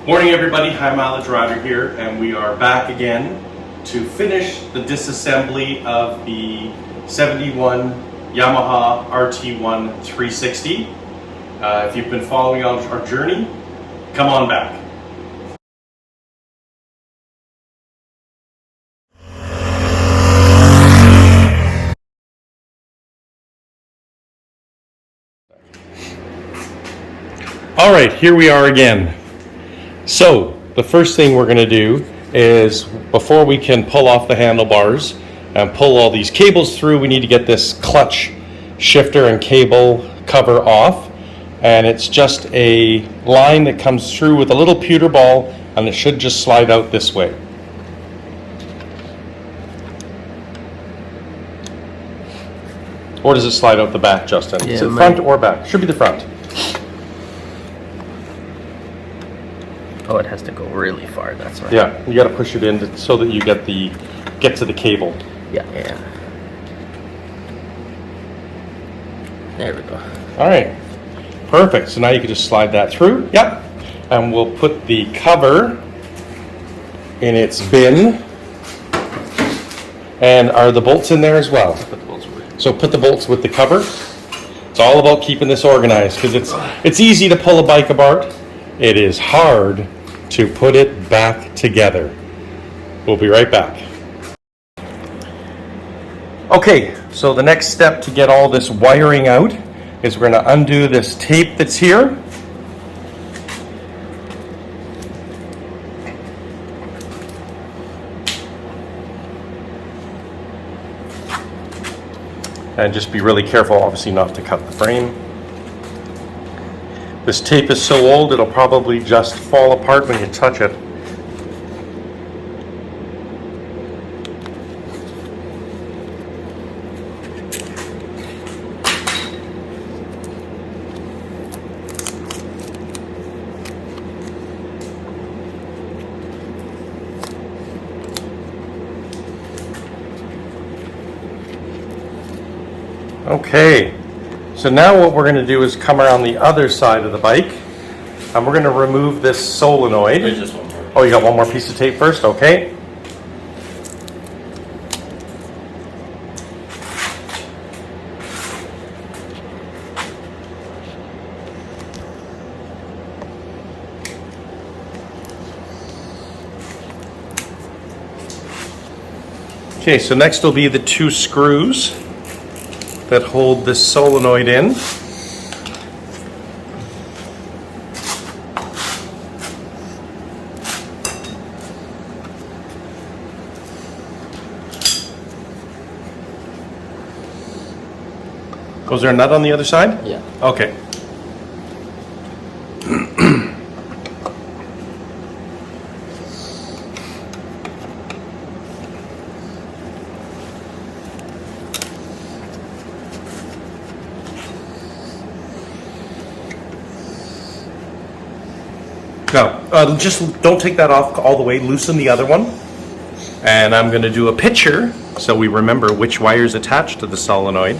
Morning everybody, High Mileage Rider here, and we are back again to finish the disassembly of the 71 Yamaha RT1 360. If you've been following our journey, come on back. All right, here we are again. So the first thing we're going to do is, before we can pull off the handlebars and pull all these cables through, we need to get this clutch shifter and cable cover off. And it's just a line that comes through with a little pewter ball, and it should just slide out this way. Or does it slide out the back, Justin? Yeah, is it front or back? Should be the front. Oh, it has to go really far, that's right. Yeah, you got to push it in so that you get to the cable. Yeah. There we go. All right, perfect. So now you can just slide that through. Yep. And we'll put the cover in its bin. And are the bolts in there as well? So put the bolts with the cover. It's all about keeping this organized, because it's easy to pull a bike apart. It is hard to put it back together. We'll be right back. Okay, so the next step to get all this wiring out is we're going to undo this tape that's here. And just be really careful, obviously, not to cut the frame. This tape is so old, it'll probably just fall apart when you touch it. Okay. So now what we're going to do is come around the other side of the bike, and we're going to remove this solenoid. There's just one more. Oh, you got one more piece of tape first? Okay. Okay, so next will be the two screws that hold this solenoid in. Was there a nut on the other side? Yeah. Okay. Now, just don't take that off all the way, loosen the other one. And I'm going to do a picture so we remember which wire is attached to the solenoid.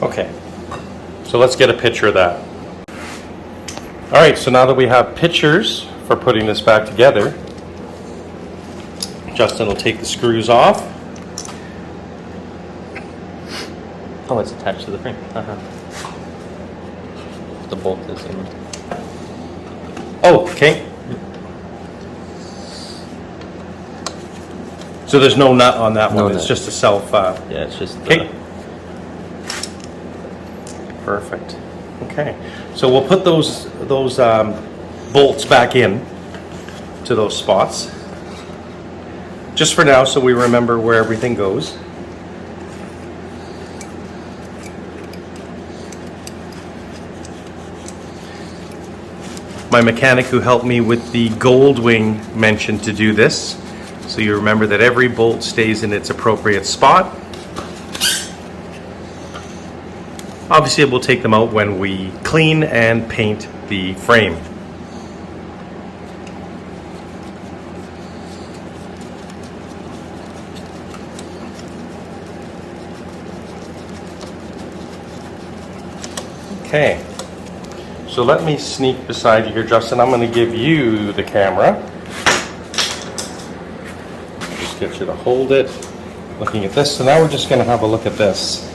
Okay, so let's get a picture of that. All right, so now that we have pictures for putting this back together, Justin will take the screws off. Oh, it's attached to the frame. The bolt is in. Oh, okay. So there's no nut on that one, it's just a self. Yeah, it's just. Okay. Perfect. Okay, so we'll put those bolts back in to those spots, just for now, so we remember where everything goes. My mechanic who helped me with the Goldwing mentioned to do this, So you remember that every bolt stays in its appropriate spot. Obviously, we'll take them out when we clean and paint the frame. Okay, so let me sneak beside you here, Justin. I'm going to give you the camera. Just get you to hold it. Looking at this, so now we're just going to have a look at this.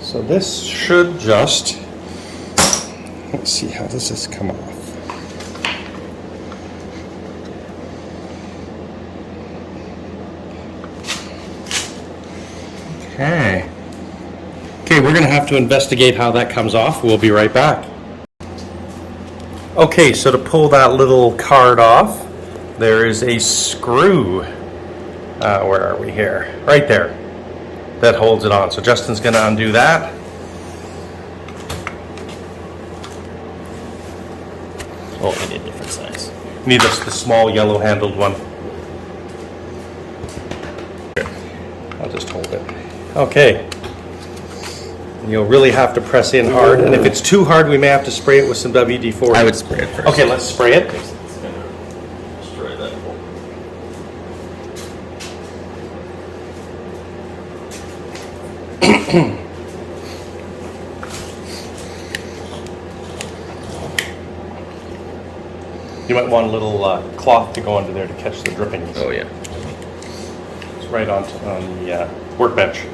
So this should just, let's see, how does this come off? Okay. Okay, we're going to have to investigate how that comes off. We'll be right back. Okay, so to pull that little card off, there is a screw. Where are we here? Right there. That holds it on. So Justin's going to undo that. Oh, I need a different size. Need the small yellow handled one. I'll just hold it. Okay. You'll really have to press in hard, and if it's too hard, we may have to spray it with some WD-40. I would spray it first. Okay, let's spray it. It's gonna destroy that bolt. You might want a little cloth to go under there to catch the drippings. Oh yeah. It's right on the workbench.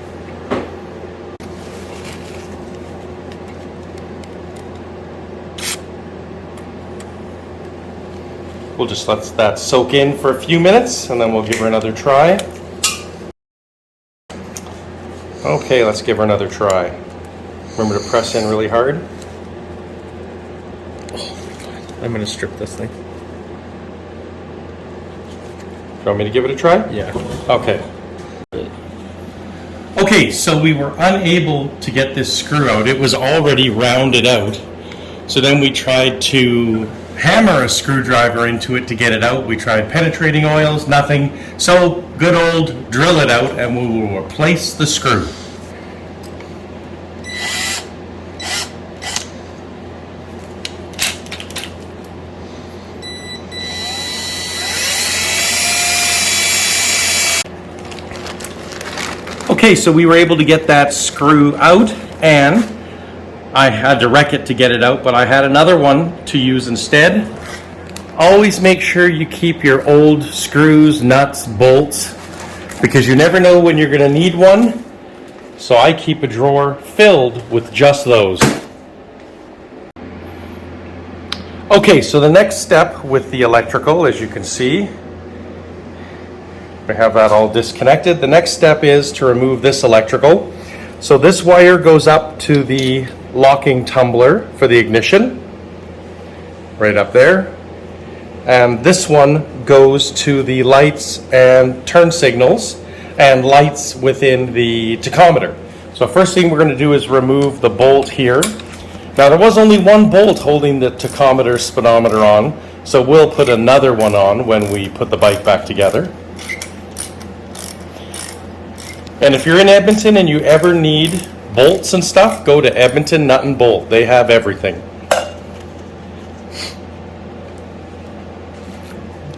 We'll just let that soak in for a few minutes and then we'll give her another try. Okay, let's give her another try. Remember to press in really hard. Oh my god. I'm gonna strip this thing. Do you want me to give it a try? Yeah. Okay. Okay, so we were unable to get this screw out. It was already rounded out. So then we tried to hammer a screwdriver into it to get it out. We tried penetrating oils, nothing. So good old drill it out and we will replace the screw. Okay, so we were able to get that screw out, and I had to wreck it to get it out, but I had another one to use instead. Always make sure you keep your old screws, nuts, bolts, because you never know when you're going to need one. So I keep a drawer filled with just those. Okay, so the next step with the electrical, as you can see, we have that all disconnected. The next step is to remove this electrical. So this wire goes up to the locking tumbler for the ignition, right up there. And this one goes to the lights and turn signals and lights within the tachometer. So first thing we're going to do is remove the bolt here. Now there was only one bolt holding the tachometer speedometer on, so we'll put another one on when we put the bike back together. And if you're in Edmonton and you ever need bolts and stuff, go to Edmonton Nut and Bolt. They have everything.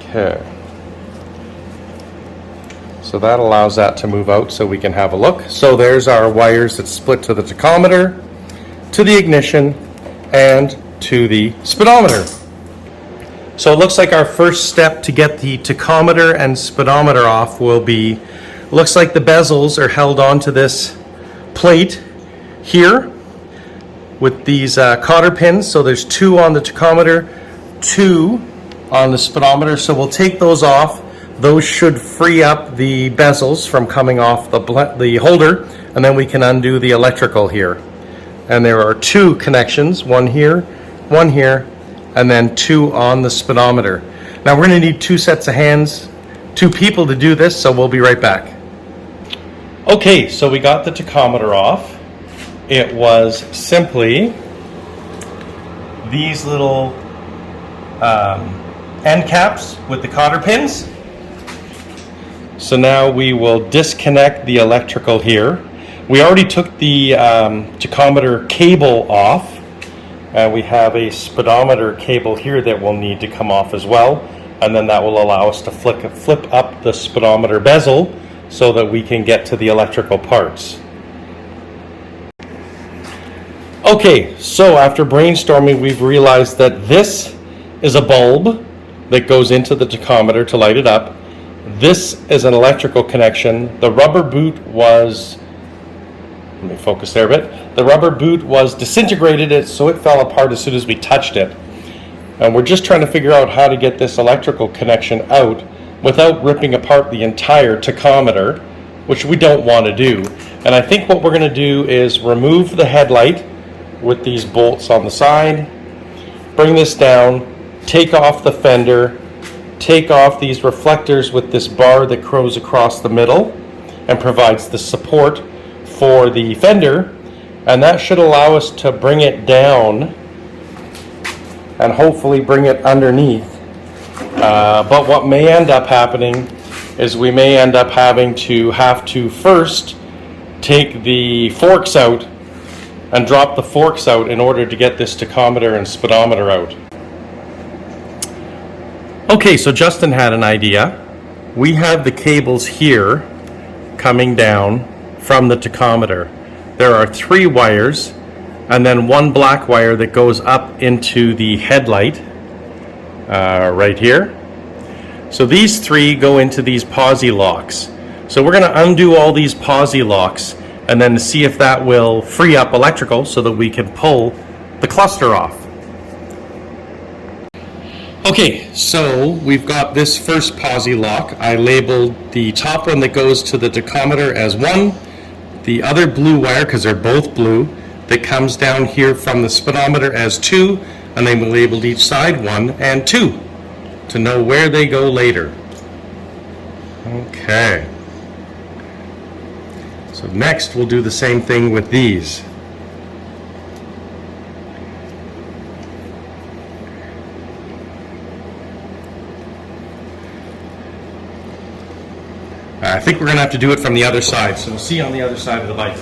Okay. So that allows that to move out so we can have a look. So there's our wires that split to the tachometer, to the ignition, and to the speedometer. So it looks like our first step to get the tachometer and speedometer off will be, looks like the bezels are held onto this plate here with these cotter pins. So there's 2 on the tachometer, 2 on the speedometer. So we'll take those off. Those should free up the bezels from coming off the holder, and then we can undo the electrical here. And there are 2 connections, one here, and then 2 on the speedometer. Now we're going to need 2 sets of hands, 2 people to do this, so we'll be right back. Okay, so we got the tachometer off. It was simply these little end caps with the cotter pins. So now we will disconnect the electrical here. We already took the tachometer cable off, and we have a speedometer cable here that will need to come off as well, and then that will allow us to flip up the speedometer bezel so that we can get to the electrical parts. Okay, so after brainstorming, we've realized that this is a bulb that goes into the tachometer to light it up. This is an electrical connection. The rubber boot was, let me focus there a bit. The rubber boot was disintegrated, so it fell apart as soon as we touched it. And we're just trying to figure out how to get this electrical connection out without ripping apart the entire tachometer, which we don't want to do. And I think what we're going to do is remove the headlight with these bolts on the side, bring this down, take off the fender, take off these reflectors with this bar that goes across the middle and provides the support for the fender, and that should allow us to bring it down and hopefully bring it underneath. But what may end up happening is we may end up having to first take the forks out and drop the forks out in order to get this tachometer and speedometer out. Okay, so Justin had an idea. We have the cables here coming down from the tachometer. There are 3 wires and then 1 black wire that goes up into the headlight right here. So these 3 go into these posi locks. So we're going to undo all these posi locks and then see if that will free up electrical so that we can pull the cluster off. Okay, so we've got this first posi lock. I labeled the top one that goes to the tachometer as 1, the other blue wire, because they're both blue, that comes down here from the speedometer as 2, and then we labeled each side 1 and 2 to know where they go later. Okay. So next we'll do the same thing with these. I think we're going to have to do it from the other side, so we'll see you on the other side of the bike.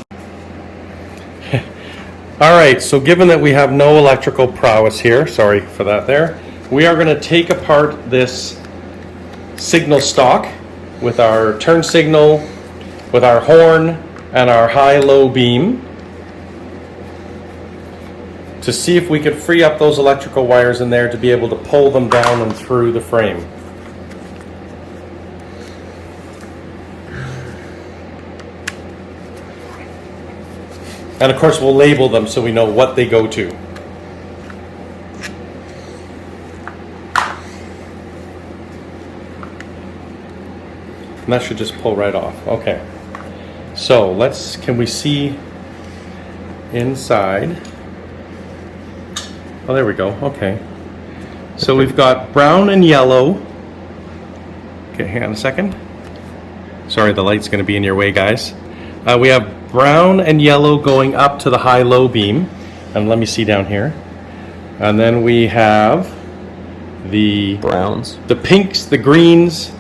Alright, so given that we have no electrical prowess here, sorry for that there, we are going to take apart this signal stock with our turn signal, with our horn, and our high-low beam to see if we could free up those electrical wires in there to be able to pull them down and through the frame. And of course we'll label them so we know what they go to. And that should just pull right off. Okay. So can we see inside? Oh, there we go. Okay. So we've got brown and yellow. Okay, hang on a second. Sorry, the light's going to be in your way, guys. We have brown and yellow going up to the high-low beam. And let me see down here. And then we have the browns, the pinks, the greens,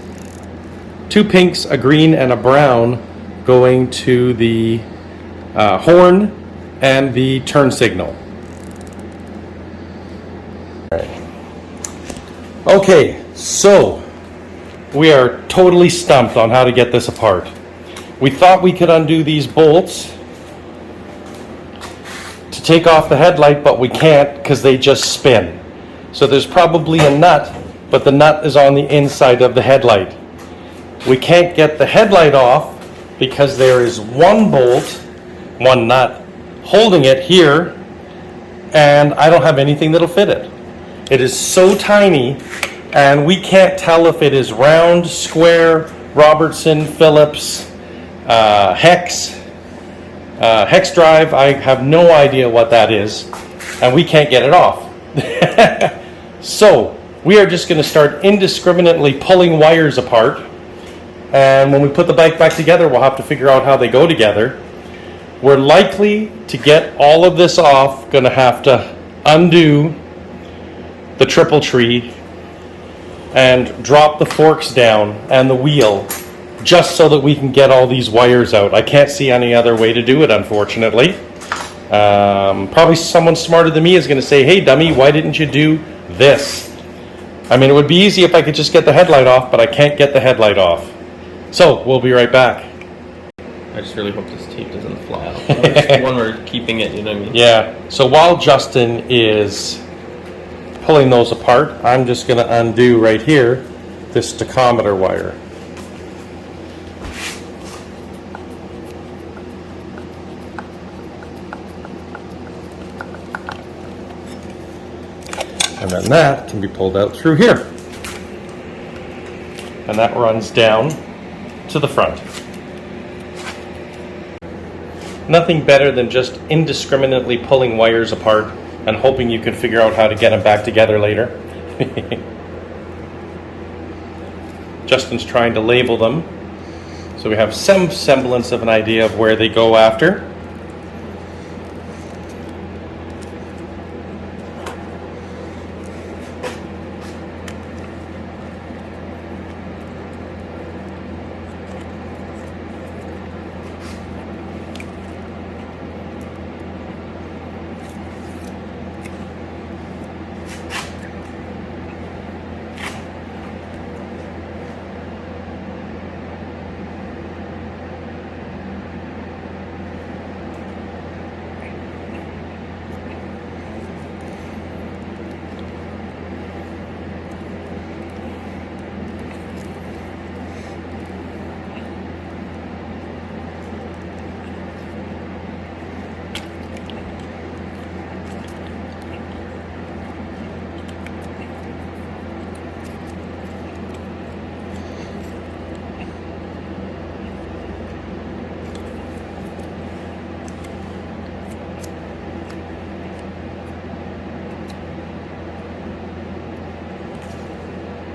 2 pinks, a green, and a brown going to the horn and the turn signal. Okay, so we are totally stumped on how to get this apart. We thought we could undo these bolts to take off the headlight, but we can't because they just spin. So there's probably a nut, but the nut is on the inside of the headlight. We can't get the headlight off because there is 1 bolt, 1 nut, holding it here, and I don't have anything that'll fit it. It is so tiny, and we can't tell if it is round, square, Robertson, Phillips, hex drive. I have no idea what that is, and we can't get it off. So we are just going to start indiscriminately pulling wires apart, and when we put the bike back together, we'll have to figure out how they go together. We're likely to get all of this off, going to have to undo the triple tree and drop the forks down and the wheel just so that we can get all these wires out. I can't see any other way to do it, unfortunately. Probably someone smarter than me is going to say, hey dummy, why didn't you do this? I mean, it would be easy if I could just get the headlight off, but I can't get the headlight off. So we'll be right back. I just really hope this tape doesn't fly out. When we're keeping it, you know what I mean? Yeah, so while Justin is pulling those apart, I'm just going to undo right here this tachometer wire. And then that can be pulled out through here. And that runs down to the front. Nothing better than just indiscriminately pulling wires apart and hoping you can figure out how to get them back together later. Justin's trying to label them so we have some semblance of an idea of where they go after.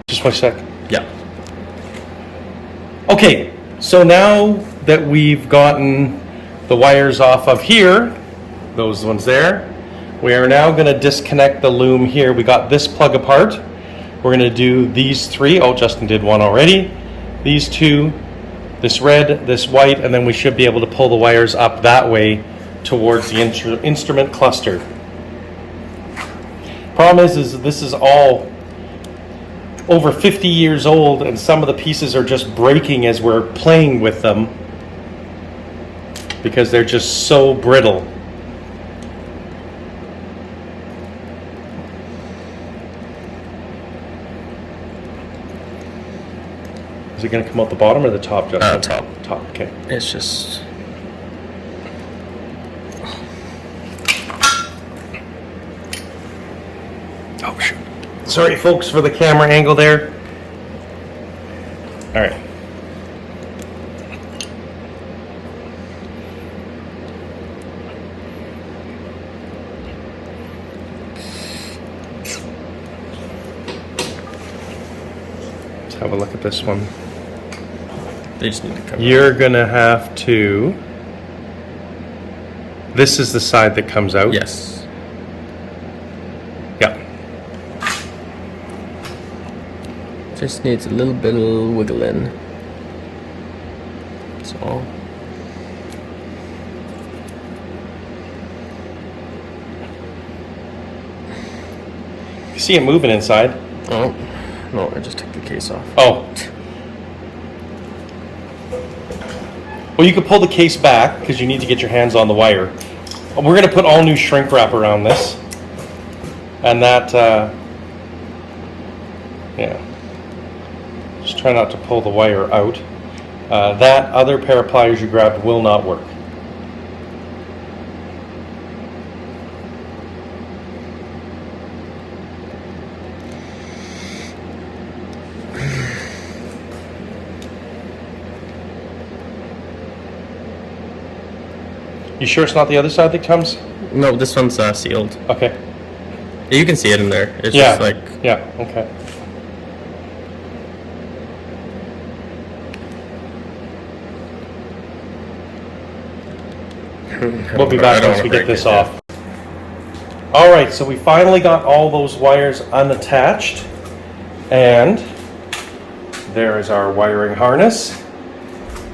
Just 1 sec. Yeah. Okay, so now that we've gotten the wires off of here, those ones there, we are now going to disconnect the loom here. We got this plug apart. We're going to do these three. Oh, Justin did one already. These two, this red, this white, and then we should be able to pull the wires up that way towards the instrument cluster. Problem is this is all over 50 years old, and some of the pieces are just breaking as we're playing with them because they're just so brittle. Is it going to come out the bottom or the top, Justin? Top. Top, okay. It's just... Oh, shoot. Sorry, folks, for the camera angle there. All right. Let's have a look at this one. They just need to come You're gonna have to... This is the side that comes out? Yes. Yeah. Just needs a little bit of wiggling. That's all. You see it moving inside? Oh, no, I just took the case off. Oh. Well, you could pull the case back because you need to get your hands on the wire. We're going to put all new shrink wrap around this. And that, yeah. Just try not to pull the wire out. That other pair of pliers you grabbed will not work. You sure it's not the other side that comes? No, this one's sealed. Okay. You can see it in there. It's Yeah. just like... Yeah, okay. We'll be back once we get this off. All right, so we finally got all those wires unattached, and there is our wiring harness.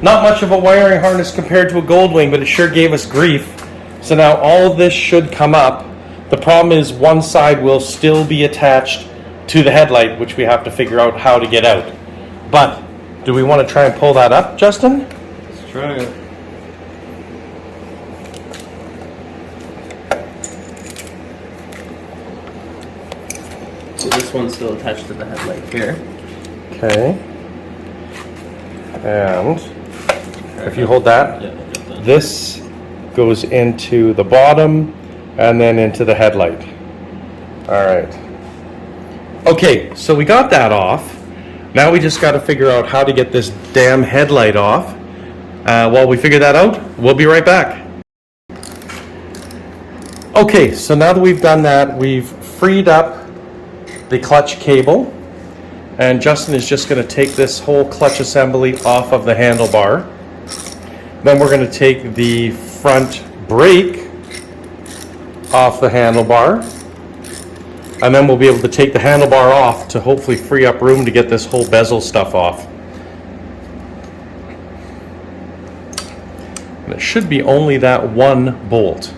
Not much of a wiring harness compared to a Goldwing, but it sure gave us grief. So now all of this should come up. The problem is one side will still be attached to the headlight, which we have to figure out how to get out. But do we want to try and pull that up, Justin? Let's try it. So this one's still attached to the headlight here. Okay. And if you hold that, Yeah, I'll get that. this goes into the bottom and then into the headlight. All right. Okay, so we got that off. Now we just got to figure out how to get this damn headlight off. While we figure that out, we'll be right back. Okay, so now that we've done that, we've freed up the clutch cable, and Justin is just going to take this whole clutch assembly off of the handlebar. Then we're going to take the front brake off the handlebar, and then we'll be able to take the handlebar off to hopefully free up room to get this whole bezel stuff off. And it should be only that one bolt.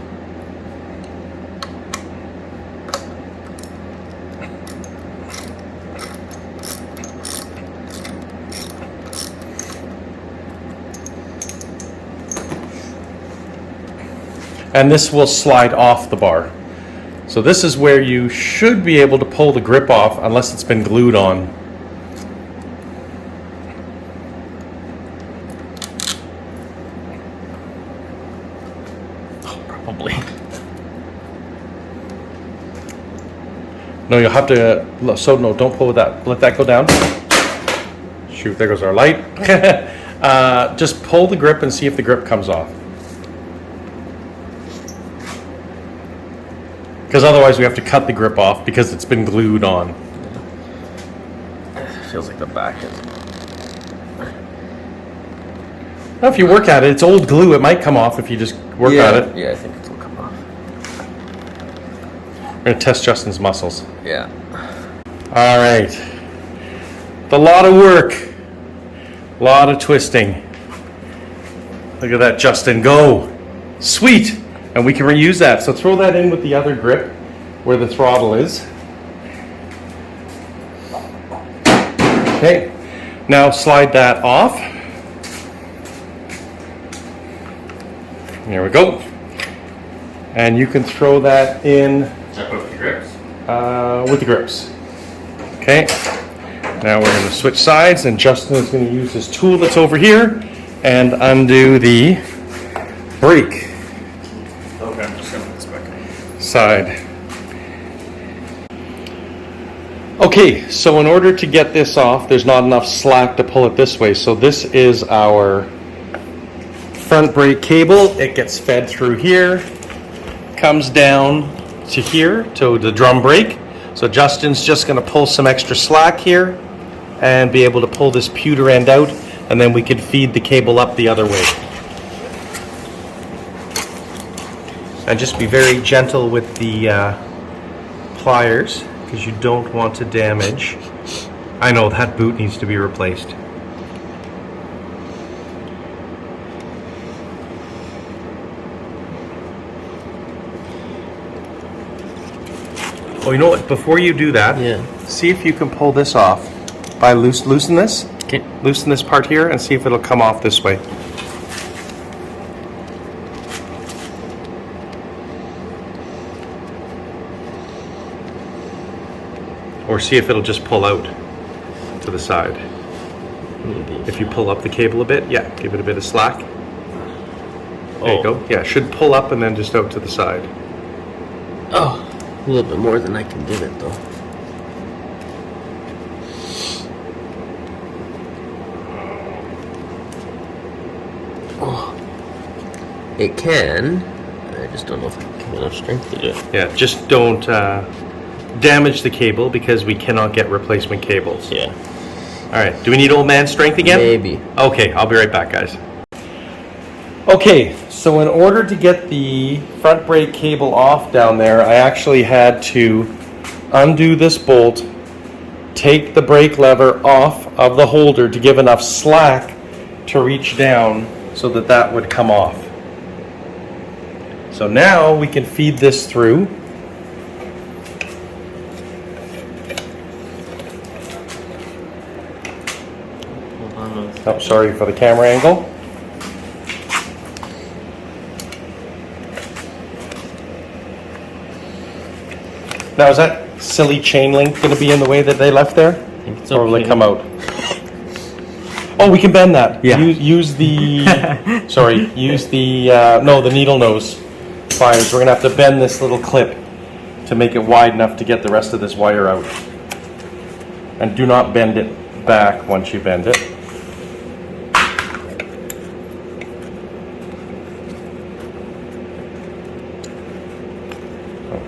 And this will slide off the bar. So this is where you should be able to pull the grip off unless it's been glued on. Oh, probably. No, you'll have to, so no, don't pull with that. Let that go down. Shoot, there goes our light. Just pull the grip and see if the grip comes off. Because otherwise we have to cut the grip off because it's been glued on. Feels like the back is. Well, if you work at it, it's old glue. It might come off if you just work at it. Yeah, I think it will come off. We're going to test Justin's muscles. Yeah. All right. A lot of work. A lot of twisting. Look at that, Justin. Go. Sweet. And we can reuse that. So throw that in with the other grip where the throttle is. Okay. Now slide that off. There we go. And you can throw that in With the grips. with the grips. Okay. Now we're going to switch sides, and Justin is going to use his tool that's over here and undo the brake Okay, I'm just gonna put this back. side. Okay, so in order to get this off, there's not enough slack to pull it this way. So this is our front brake cable. It gets fed through here, comes down to here, to the drum brake. So Justin's just going to pull some extra slack here and be able to pull this pewter end out, and then we could feed the cable up the other way. And just be very gentle with the pliers, because you don't want to damage. I know that boot needs to be replaced. Oh, you know what? Before you do that, Yeah. see if you can pull this off by loosen this. Okay. Loosen this part here and see if it'll come off this way. Or see if it'll just pull out to the side. Maybe. If you pull up the cable a bit, yeah, give it a bit of slack. There you Oh. go. Yeah, it should pull up and then just out to the side. Oh, a little bit more than I can give it though. Oh. It can. I just don't know if I can have enough strength to do it. Yeah, just don't damage the cable because we cannot get replacement cables. Yeah. All right, do we need old man strength again? Maybe. Okay, I'll be right back, guys. Okay, so in order to get the front brake cable off down there, I actually had to undo this bolt, take the brake lever off of the holder to give enough slack to reach down so that that would come off. So now we can feed this through. Oh, sorry for the camera angle. Now, is that silly chain link going to be in the way that they left there? I think it's Or will it okay. come out? Oh, we can bend that. Yeah. Use the, sorry, use the, no, the needle nose pliers. We're going to have to bend this little clip to make it wide enough to get the rest of this wire out. And do not bend it back once you bend it.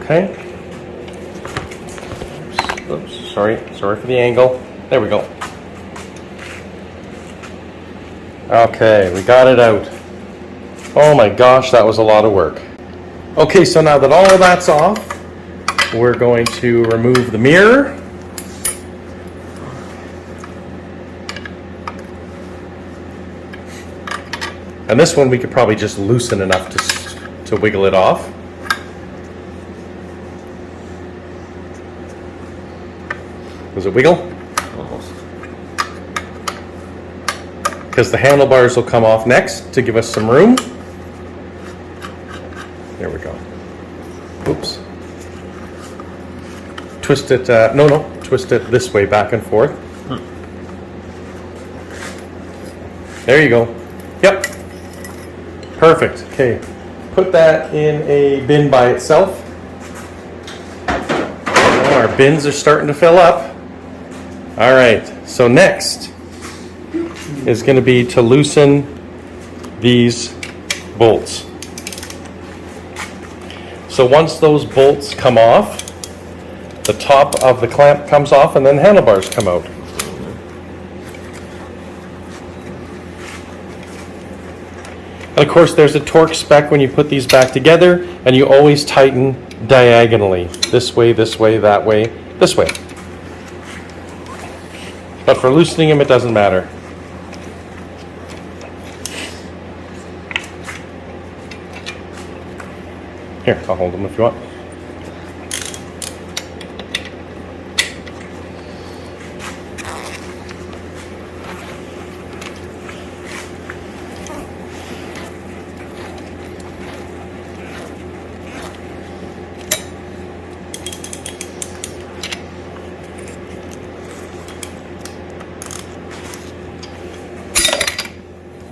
Okay. Oops, sorry for the angle. There we go. Okay, we got it out. Oh my gosh, that was a lot of work. Okay, so now that all of that's off, we're going to remove the mirror. And this one we could probably just loosen enough to wiggle it off. Does it wiggle? Almost. Because the handlebars will come off next to give us some room. There we go. Oops. Twist it, twist it this way, back and forth. There you go. Yep. Perfect. Okay. Put that in a bin by itself. Oh, our bins are starting to fill up. All right. So next is going to be to loosen these bolts. So once those bolts come off, the top of the clamp comes off and then handlebars come out. And of course there's a torque spec when you put these back together, and you always tighten diagonally. This way, that way, this way. But for loosening them, it doesn't matter. Here, I'll hold them if you want.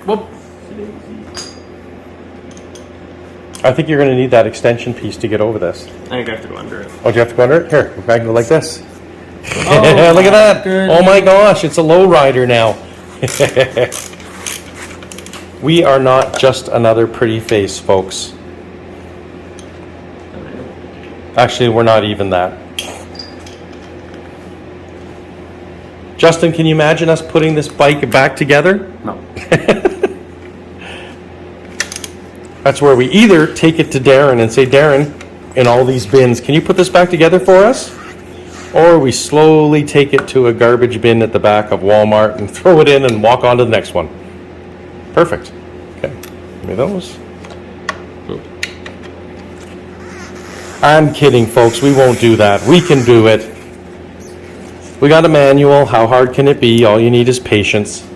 Whoop. I think you're going to need that extension piece to get over this. I think I have to go under it. Oh, do you have to go under it? Here, go back and go like this. Oh, look at that. goodness. Oh my gosh, it's a low rider now. We are not just another pretty face, folks. Actually, we're not even that. Justin, can you imagine us putting this bike back together? No. That's where we either take it to Darren and say, Darren, in all these bins, can you put this back together for us? Or we slowly take it to a garbage bin at the back of Walmart and throw it in and walk on to the next one. Perfect. Okay, give me those. I'm kidding, folks. We won't do that. We can do it. We got a manual. How hard can it be? All you need is patience.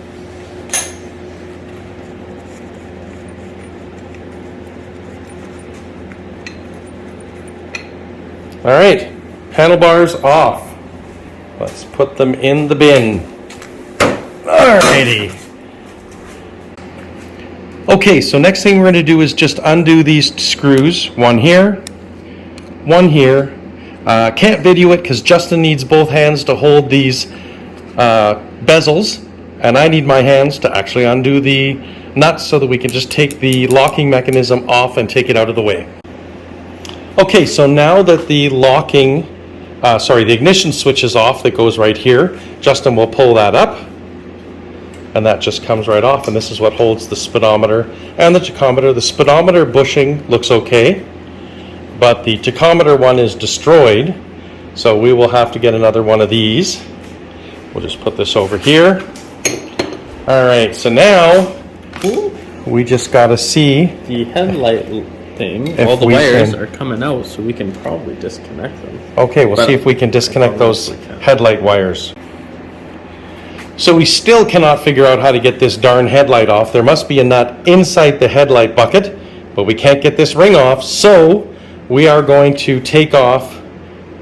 All right, handlebars off. Let's put them in the bin. Alrighty. Okay, so next thing we're going to do is just undo these screws. One here, one here. Can't video it because Justin needs both hands to hold these bezels, and I need my hands to actually undo the nuts so that we can just take the locking mechanism off and take it out of the way. Okay, so now that the the ignition switch is off that goes right here, Justin will pull that up, and that just comes right off, and this is what holds the speedometer and the tachometer. The speedometer bushing looks okay, but the tachometer one is destroyed, so we will have to get another one of these. We'll just put this over here. All right, so now we just got to see. The headlight thing, If all the we wires can- are coming out, so we can probably disconnect them. Okay, we'll But see if we can disconnect those probably can. headlight wires. So we still cannot figure out how to get this darn headlight off. There must be a nut inside the headlight bucket, but we can't get this ring off, so we are going to take off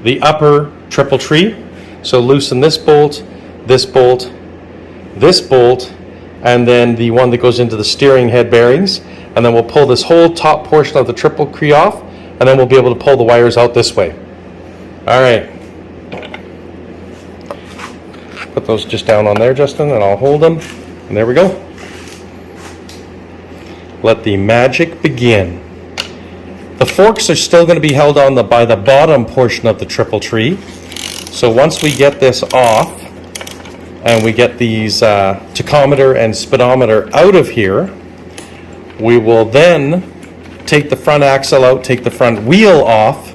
the upper triple tree. So loosen this bolt, this bolt, this bolt, and then the one that goes into the steering head bearings, and then we'll pull this whole top portion of the triple tree off, and then we'll be able to pull the wires out this way. All right. Put those just down on there, Justin, and I'll hold them. And there we go. Let the magic begin. The forks are still going to be held on by the bottom portion of the triple tree. So once we get this off, and we get these tachometer and speedometer out of here, we will then take the front axle out, take the front wheel off,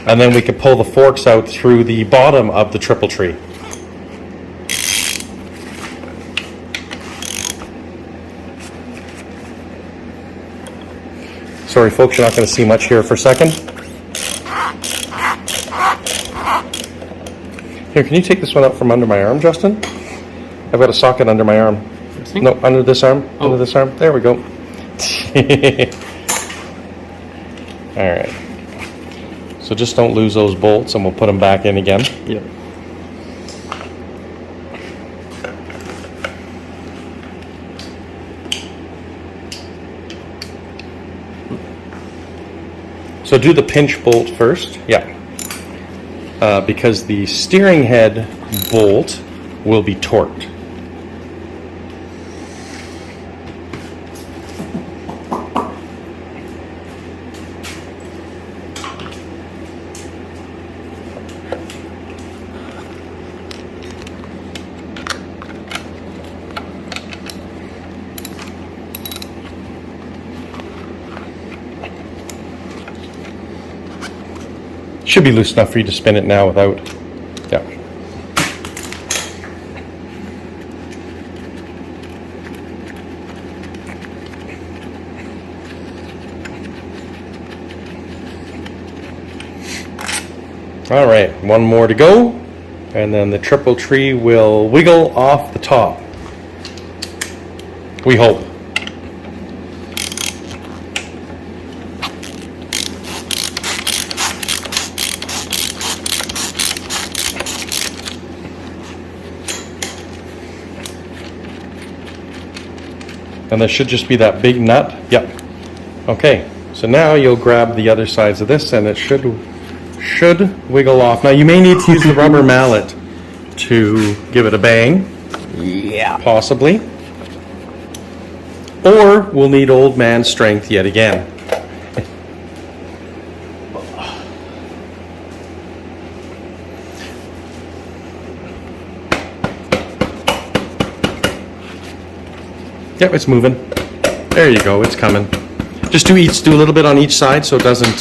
and then we can pull the forks out through the bottom of the triple tree. Sorry folks, you're not going to see much here for a second. Here, can you take this one out from under my arm, Justin? I've got a socket under my arm. No, under this arm. Oh. Under this arm. There we go. All right. So just don't lose those bolts, and we'll put them back in again. Yep. So do the pinch bolt first. Yeah. Because the steering head bolt will be torqued. Should be loose enough for you to spin it now without, yeah. All right, one more to go, and then the triple tree will wiggle off the top. We hope. And there should just be that big nut. Yep. Okay, so now you'll grab the other sides of this and it should wiggle off. Now you may need to use the rubber mallet to give it a bang. Yeah. Possibly. Or we'll need old man strength yet again. Yep, it's moving. There you go, it's coming. Just do a little bit on each side so it doesn't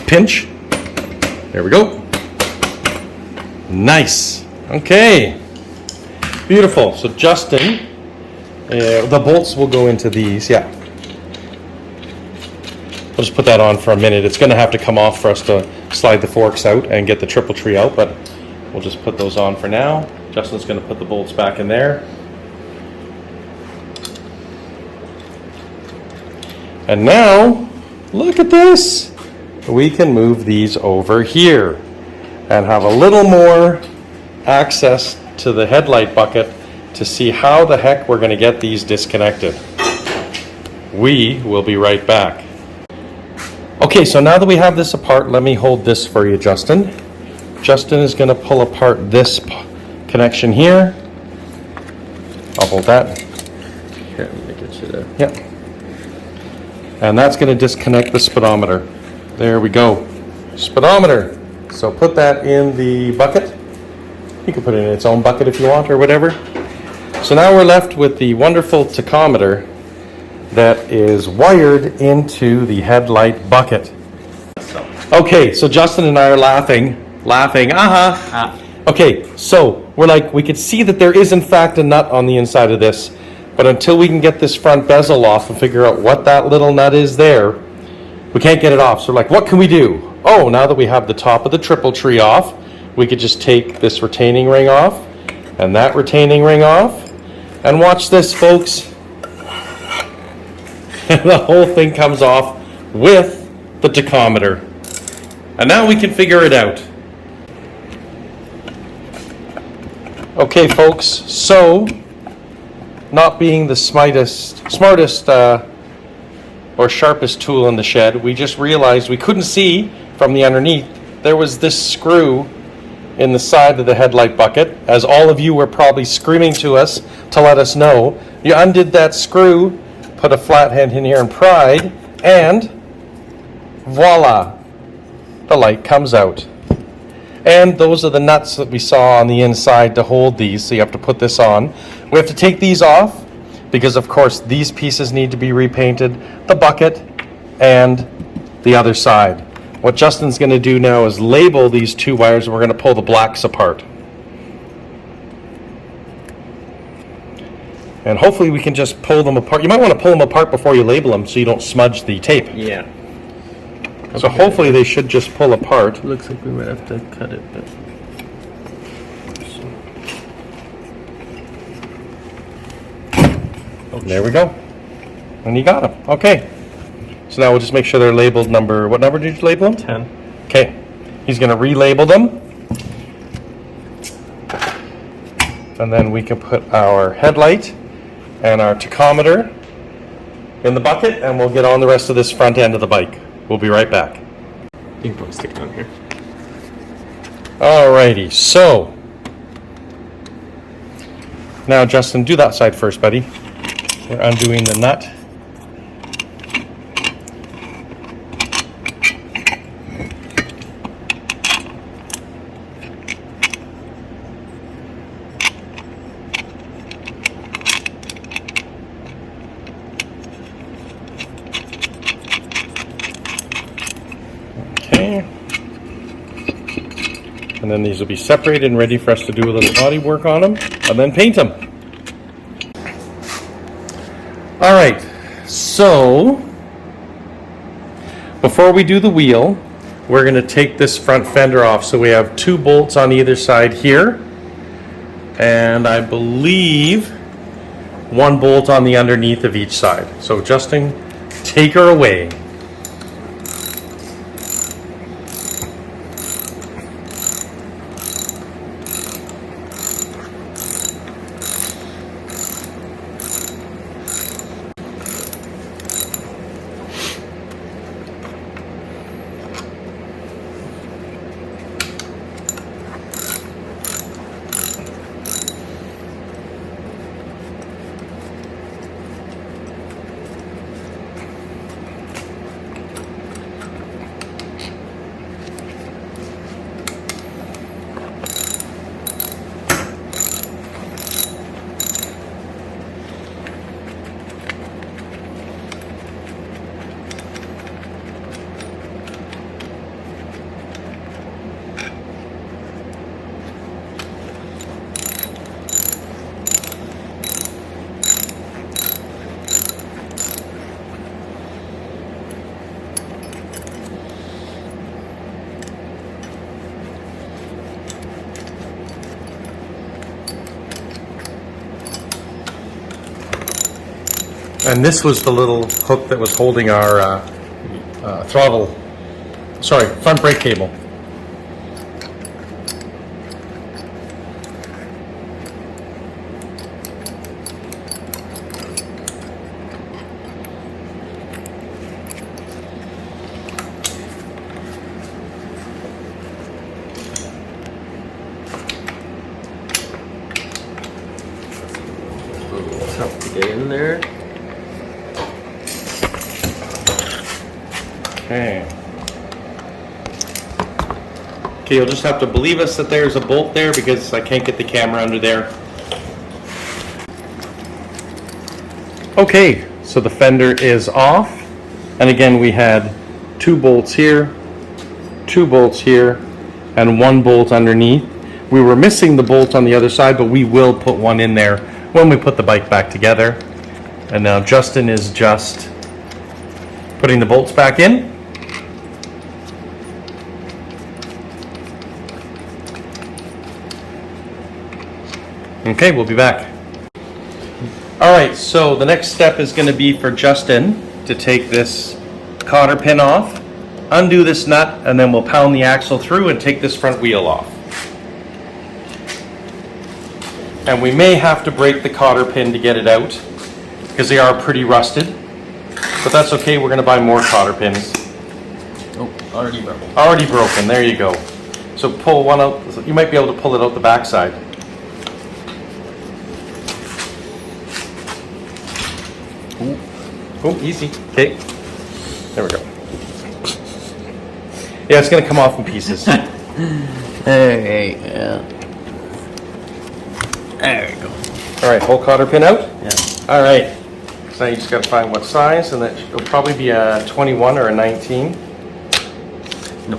pinch. There we go. Nice. Okay. Beautiful. So Justin, the bolts will go into these. Yeah. We'll just put that on for a minute. It's going to have to come off for us to slide the forks out and get the triple tree out, but we'll just put those on for now. Justin's going to put the bolts back in there. And now, look at this. We can move these over here and have a little more access to the headlight bucket to see how the heck we're going to get these disconnected. We will be right back. Okay, so now that we have this apart, let me hold this for you, Justin. Justin is going to pull apart this connection here. I'll hold that. Here, let me get you there. Yep. And that's going to disconnect the speedometer. There we go. Speedometer. So put that in the bucket. You can put it in its own bucket if you want or whatever. So now we're left with the wonderful tachometer that is wired into the headlight bucket. Okay, so Justin and I are laughing. Okay, so we're like, we could see that there is in fact a nut on the inside of this. But until we can get this front bezel off and figure out what that little nut is there, we can't get it off. So we're like, what can we do? Oh, now that we have the top of the triple tree off, we could just take this retaining ring off and that retaining ring off. And watch this, folks. And the whole thing comes off with the tachometer. And now we can figure it out. Okay, folks, so not being the smartest or sharpest tool in the shed, we just realized we couldn't see from the underneath. There was this screw in the side of the headlight bucket, as all of you were probably screaming to us to let us know. You undid that screw, put a flathead in here and pried, and voila, the light comes out. And those are the nuts that we saw on the inside to hold these, so you have to put this on. We have to take these off because of course these pieces need to be repainted, the bucket and the other side. What Justin's going to do now is label these two wires, and we're going to pull the blacks apart. And hopefully we can just pull them apart. You might want to pull them apart before you label them so you don't smudge the tape. Yeah. So hopefully they should just pull apart. Looks like we might have to cut it, but... There we go. And you got them. Okay. So now we'll just make sure they're labeled number... What number did you label them? 10. Okay. He's going to relabel them. And then we can put our headlight and our tachometer in the bucket, and we'll get on the rest of this front end of the bike. We'll be right back. You can probably stick it on here. Alrighty, so now Justin, do that side first, buddy. We're undoing the nut. And then these will be separated and ready for us to do a little body work on them and then paint them. All right, so before we do the wheel, we're going to take this front fender off. So we have 2 bolts on either side here, and I believe 1 bolt on the underneath of each side. So Justin, take her away. And this was the little hook that was holding our front brake cable. Tough to get in there. Okay. Okay, you'll just have to believe us that there's a bolt there because I can't get the camera under there. Okay, so the fender is off. And again, we had 2 bolts here, 2 bolts here, and 1 bolt underneath. We were missing the bolt on the other side, but we will put one in there when we put the bike back together. And now Justin is just putting the bolts back in. Okay, we'll be back. All right, so the next step is going to be for Justin to take this cotter pin off, undo this nut, and then we'll pound the axle through and take this front wheel off. And we may have to break the cotter pin to get it out because they are pretty rusted, but that's okay. We're going to buy more cotter pins. Oh, already broken. Already broken, there you go. So pull one out, you might be able to pull it out the backside. Oh, easy. Okay. There we go. Yeah, it's going to come off in pieces. Hey, yeah. There we go. All right, whole cotter pin out? Yeah. All right. So now you just got to find what size, and that will probably be a 21 or a 19. No.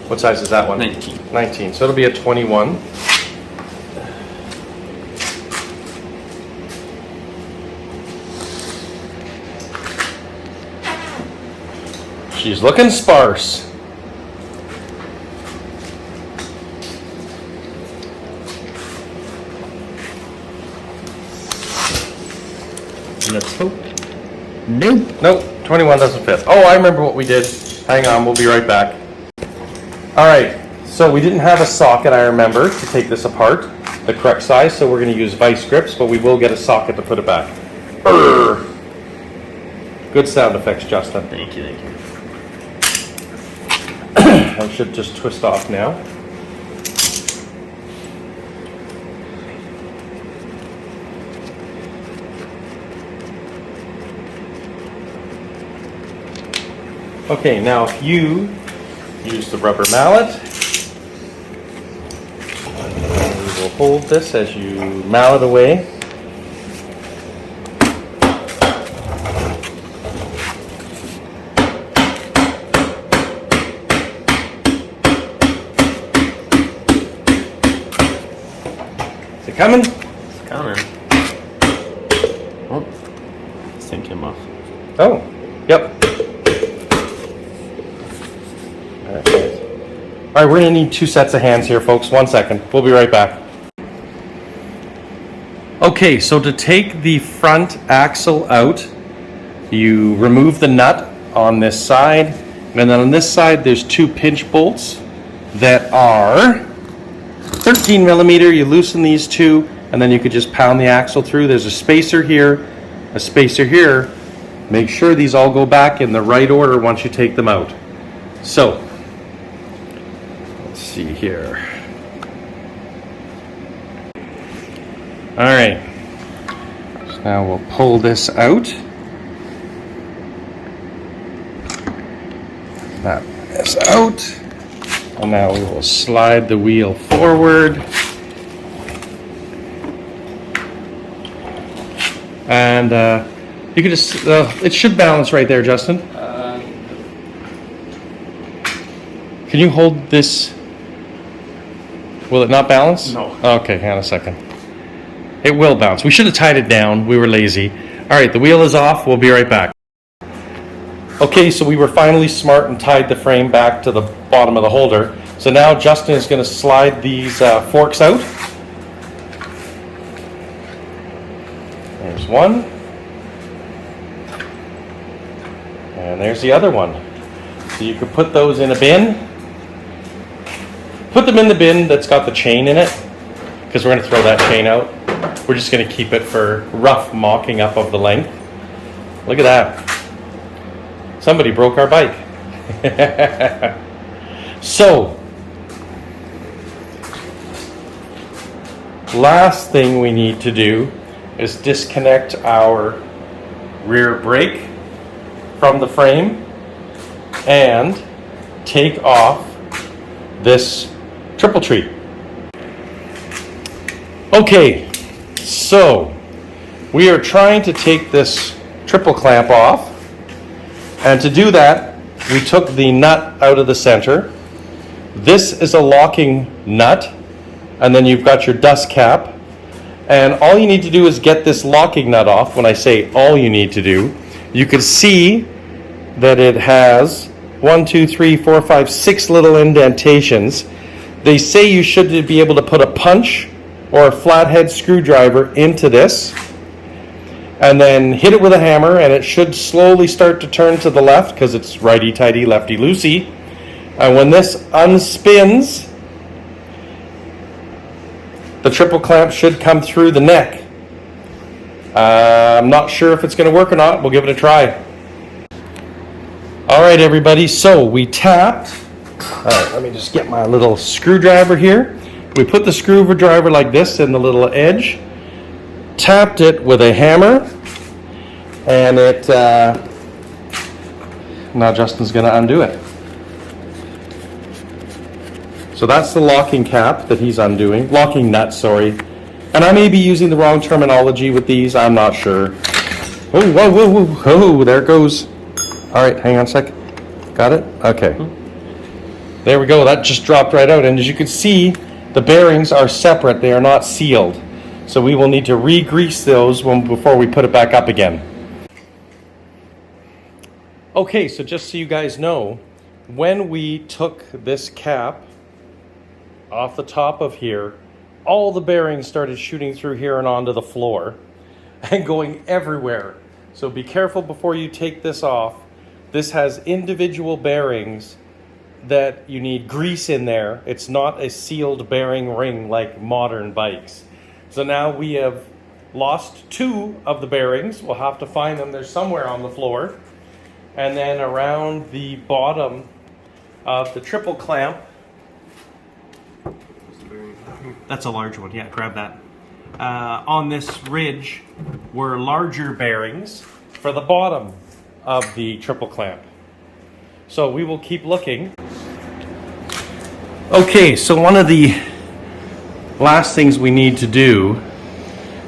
What size is that one? 19. 19. So it'll be a 21. She's looking sparse. Let's hope. Nope. Nope, 21 doesn't fit. Oh, I remember what we did. Hang on, we'll be right back. All right, so we didn't have a socket, I remember, to take this apart, the correct size, so we're going to use vice grips, but we will get a socket to put it back. Urgh. Good sound effects, Justin. Thank you, thank you. I should just twist off now. Okay, now if you use the rubber mallet, we will hold this as you mallet away. Is it coming? It's coming. Oh, this thing came off. Oh, yep. All right, we're gonna need 2 sets of hands here, folks. 1 second. We'll be right back. Okay, so to take the front axle out, you remove the nut on this side, and then on this side, there's 2 pinch bolts that are 13 millimeter. You loosen these 2, and then you could just pound the axle through. There's a spacer here, a spacer here. Make sure these all go back in the right order once you take them out. So, let's see here. All right, so now we'll pull this out. That is out. And now we will slide the wheel forward. And you can just, it should balance right there, Justin. Can you hold this? Will it not balance? No. Okay, hang on a second. It will bounce. We should have tied it down. We were lazy. All right, the wheel is off. We'll be right back. Okay, so we were finally smart and tied the frame back to the bottom of the holder. So now Justin is going to slide these forks out. There's one. And there's the other one. So you could put those in a bin. Put them in the bin that's got the chain in it, because we're going to throw that chain out. We're just going to keep it for rough mocking up of the length. Look at that. Somebody broke our bike. So, last thing we need to do is disconnect our rear brake from the frame and take off this triple tree. Okay, so we are trying to take this triple clamp off, and to do that we took the nut out of the center. This is a locking nut, and then you've got your dust cap, And all you need to do is get this locking nut off. When I say all you need to do, you can see that it has 1, 2, 3, 4, 5, 6 little indentations. They say you should be able to put a punch or a flathead screwdriver into this and then hit it with a hammer, and it should slowly start to turn to the left because it's righty-tighty, lefty-loosey. And when this unspins, the triple clamp should come through the neck. I'm not sure if it's going to work or not. We'll give it a try. All right, everybody, so we tapped. All right, let me just get my little screwdriver here. We put the screwdriver like this in the little edge, tapped it with a hammer, and it, now Justin's going to undo it. So that's the locking cap that he's undoing, locking nut, sorry. And I may be using the wrong terminology with these, I'm not sure. Oh, whoa, whoa, whoa, oh, there it goes. All right, hang on a sec. Got it? Okay. There we go, that just dropped right out. And as you can see, the bearings are separate, they are not sealed. So we will need to re-grease those before we put it back up again. Okay, so just so you guys know, when we took this cap off the top of here, all the bearings started shooting through here and onto the floor and going everywhere. So be careful before you take this off. This has individual bearings that you need grease in there. It's not a sealed bearing ring like modern bikes. So now we have lost 2 of the bearings. We'll have to find them. They're somewhere on the floor. And then around the bottom of the triple clamp, that's a large one, yeah, grab that. On this ridge were larger bearings for the bottom of the triple clamp. So we will keep looking. Okay, so one of the last things we need to do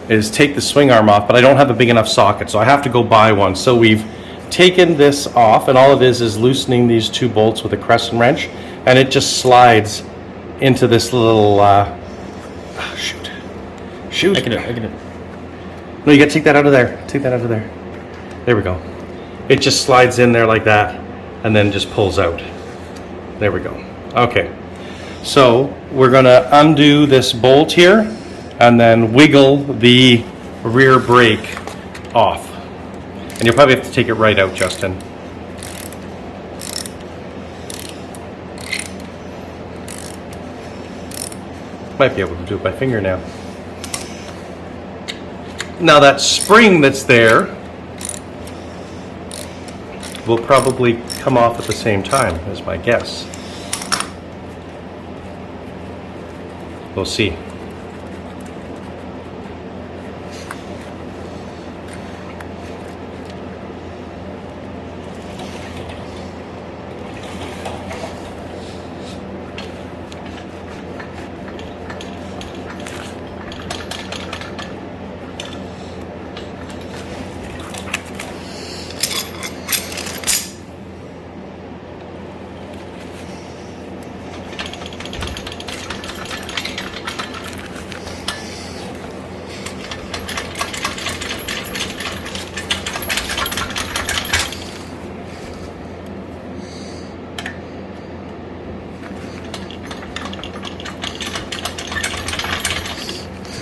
is take the swing arm off, but I don't have a big enough socket, so I have to go buy one. So we've taken this off, and all it is loosening these 2 bolts with a crescent wrench, and it just slides into this little, shoot. I can do it. No, you gotta take that out of there. Take that out of there. There we go. It just slides in there like that, and then just pulls out. There we go. Okay. So we're gonna undo this bolt here, and then wiggle the rear brake off. And you'll probably have to take it right out, Justin. Might be able to do it by finger now. Now that spring that's there will probably come off at the same time, is my guess. We'll see.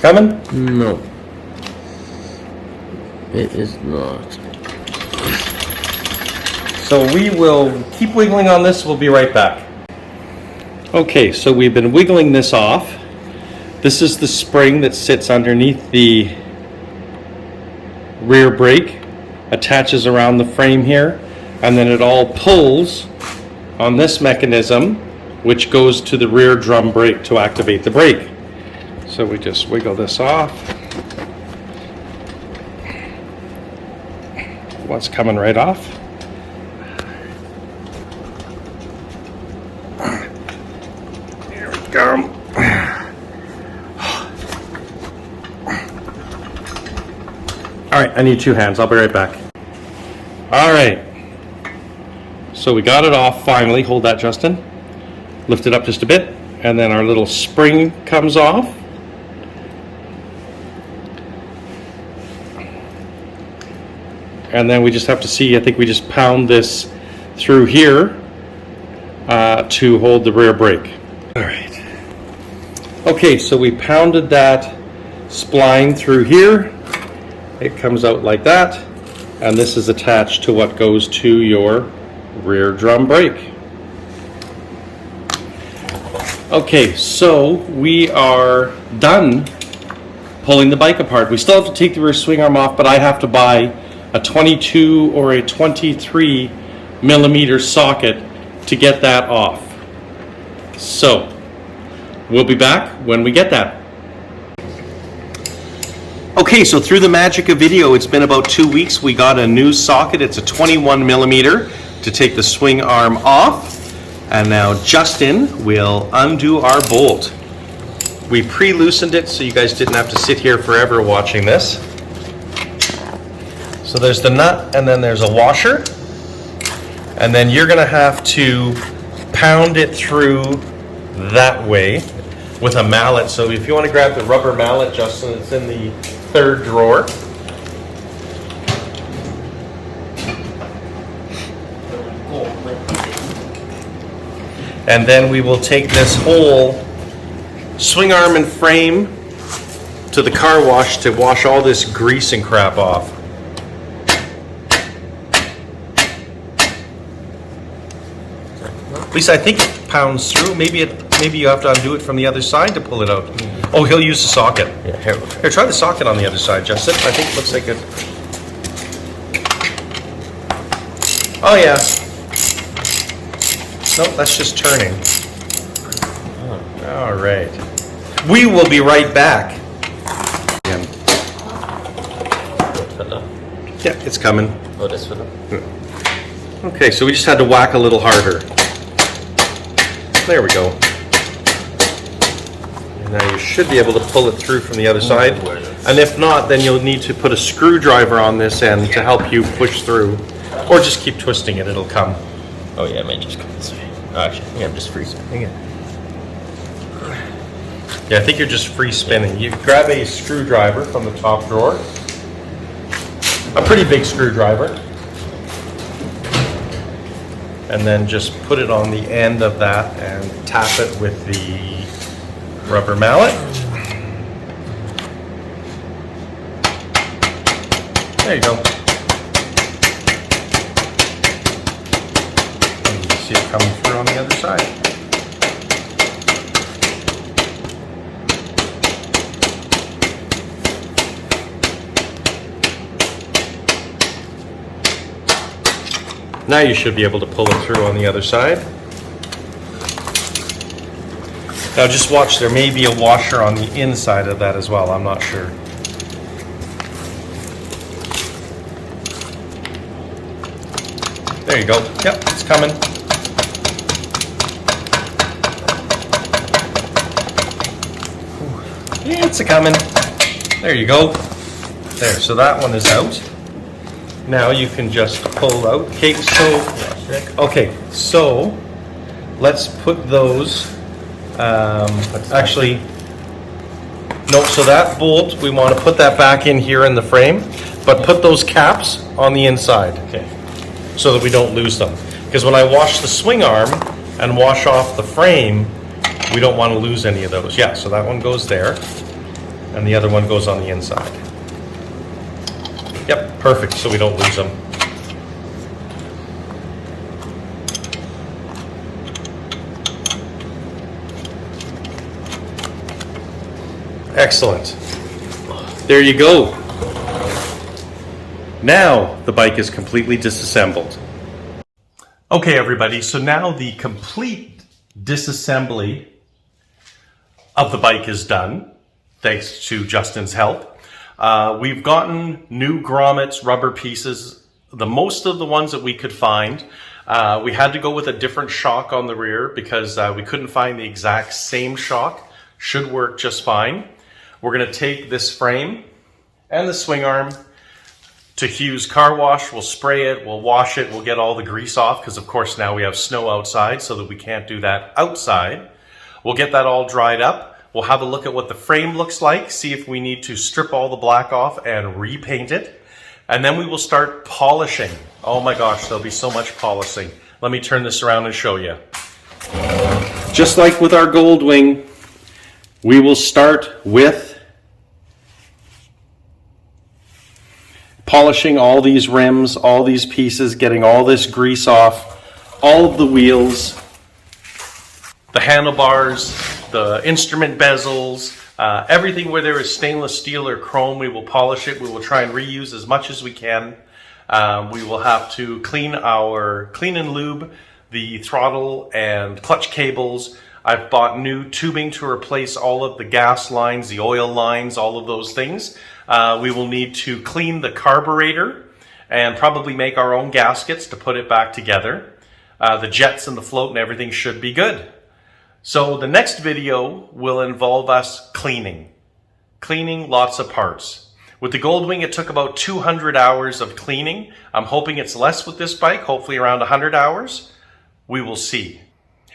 Coming? No. It is not. So we will keep wiggling on this. We'll be right back. Okay, so we've been wiggling this off. This is the spring that sits underneath the rear brake, attaches around the frame here, and then it all pulls on this mechanism, which goes to the rear drum brake to activate the brake. So we just wiggle this off. What's coming right off? Here we go. All right, I need 2 hands. I'll be right back. All right. So we got it off finally. Hold that, Justin. Lift it up just a bit, and then our little spring comes off. and then we just have to see, I think we just pound this through here to hold the rear brake. All right. Okay, so we pounded that spline through here. It comes out like that, and this is attached to what goes to your rear drum brake. Okay, so we are done pulling the bike apart. We still have to take the rear swing arm off, but I have to buy a 22 or a 23 millimeter socket to get that off. So we'll be back when we get that. Okay, so through the magic of video, it's been about 2 weeks. We got a new socket. It's a 21 millimeter to take the swing arm off. And now Justin will undo our bolt. We pre-loosened it so you guys didn't have to sit here forever watching this. So there's the nut, and then there's a washer. And then you're gonna have to pound it through that way with a mallet. So if you want to grab the rubber mallet, Justin, it's in the third drawer. And then we will take this whole swing arm and frame to the car wash to wash all this grease and crap off. At least I think it pounds through. Maybe you have to undo it from the other side to pull it out. Oh, he'll use the socket. Yeah, Here, try the socket on the other side, Justin. I think it looks like it. Oh yeah. Nope, that's just turning. All right. We will be right back. Yeah, it's coming. Oh, that's for them. Okay, so we just had to whack a little harder. There we go. And now you should be able to pull it through from the other side. And if not, then you'll need to put a screwdriver on this end to help you push through. Or just keep twisting it, it'll come. Oh yeah, it might just come this way. Oh, actually, yeah, I'm just free spinning it. Yeah, I think you're just free spinning. You grab a screwdriver from the top drawer. A pretty big screwdriver. And then just put it on the end of that and tap it with the rubber mallet. There you go. And you see it coming through on the other side. Now you should be able to pull it through on the other side. Now just watch, there may be a washer on the inside of that as well, I'm not sure. There you go. Yep, it's coming. Yeah, it's a-coming. There you go. There, so that one is out. Now you can just pull out. Okay, so let's put those. Actually, no. So that bolt, we want to put that back in here in the frame, but put those caps on the inside, Okay. so that we don't lose them. Because when I wash the swing arm and wash off the frame, we don't want to lose any of those. Yeah. So that one goes there, and the other one goes on the inside. Yep, perfect, so we don't lose them. Excellent. There you go. Now the bike is completely disassembled. Okay, everybody, so now the complete disassembly of the bike is done, thanks to Justin's help. We've gotten new grommets, rubber pieces, most of the ones that we could find. We had to go with a different shock on the rear because we couldn't find the exact same shock. Should work just fine. We're going to take this frame and the swing arm to Hugh's car wash. We'll spray it, we'll wash it, we'll get all the grease off because of course now we have snow outside so that we can't do that outside. We'll get that all dried up. We'll have a look at what the frame looks like, see if we need to strip all the black off and repaint it. And then we will start polishing. Oh my gosh, there'll be so much polishing. Let me turn this around and show you. Just like with our Goldwing, we will start with polishing all these rims, all these pieces, getting all this grease off, all of the wheels, the handlebars, the instrument bezels, everything where there is stainless steel or chrome, we will polish it. We will try and reuse as much as we can. We will have to clean and lube the throttle and clutch cables. I've bought new tubing to replace all of the gas lines, the oil lines, all of those things. We will need to clean the carburetor and probably make our own gaskets to put it back together. The jets and the float and everything should be good. So the next video will involve us cleaning lots of parts. With the Goldwing, it took about 200 hours of cleaning. I'm hoping it's less with this bike, hopefully around 100 hours. We will see.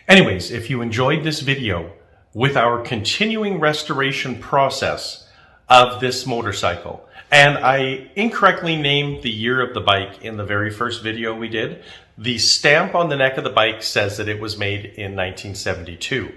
Anyways, if you enjoyed this video with our continuing restoration process of this motorcycle, and I incorrectly named the year of the bike in the very first video we did, the stamp on the neck of the bike says that it was made in 1972.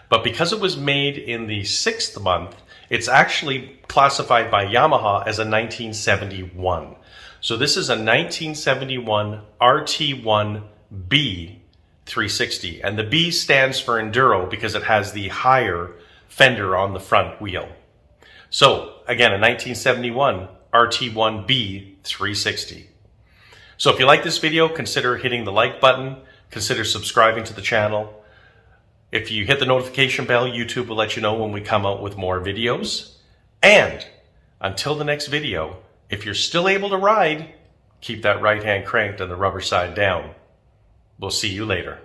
But because it was made in the 6th month, it's actually classified by Yamaha as a 1971. So this is a 1971 RT1B 360. And the B stands for Enduro because it has the higher fender on the front wheel. So again, a 1971 RT1B 360. So if you like this video, consider hitting the like button, consider subscribing to the channel. If you hit the notification bell, YouTube will let you know when we come out with more videos. And until the next video, if you're still able to ride, keep that right hand cranked and the rubber side down. We'll see you later.